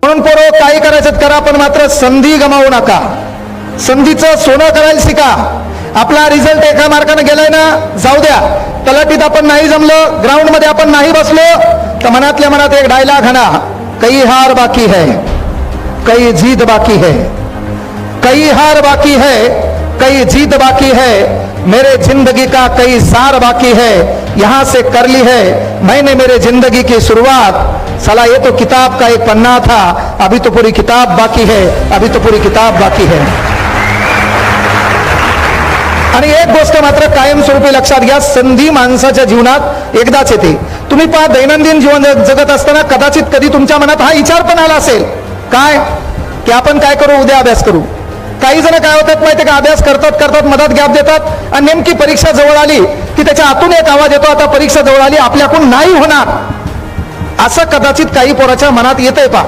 म्हणून पोरो काही करायचं करा, पण मात्र संधी गमावू नका. संधीचं सोनं करायला शिका. आपला रिझल्ट एका मार्काने गेलाय ना, जाऊ द्या. तलाठीत आपण नाही जमलं, ग्राउंड मध्ये आपण नाही बसलो, तर मनातल्या मनात एक डायलॉग हाना, कई हार बाकी है, कई जीत बाकी है. कई हार बाकी है, कई जीत बाकी है. मेरे जिंदगी का कई सार बाकी है. यहां से कर ली है मैंने मेरे जिंदगी की शुरुआत. साला ये तो किताब का एक पन्ना था, अभी तो पूरी किताब बाकी है, अभी तो पूरी किताब बाकी है. आणि एक गोष्ट मात्र कायमस्वरूपी लक्षात घ्या, संधी माणसाच्या जीवनात एकदाच येते. तुम्ही पहा, दैनंदिन जीवन जगत असताना कदाचित कधी तुमच्या मनात हा विचार पण आला असेल, काय की आपण काय करू, उद्या अभ्यास करू. काही जण काय होतात माहितीये का, अभ्यास करतात मधात गॅप देतात आणि नेमकी परीक्षा जवळ आली की त्याच्या आतून एक आवाज येतो, आता परीक्षा जवळ आली, आपल्याकडून नाही होणार. असं कदाचित काही पोराच्या मनात येतंय पा.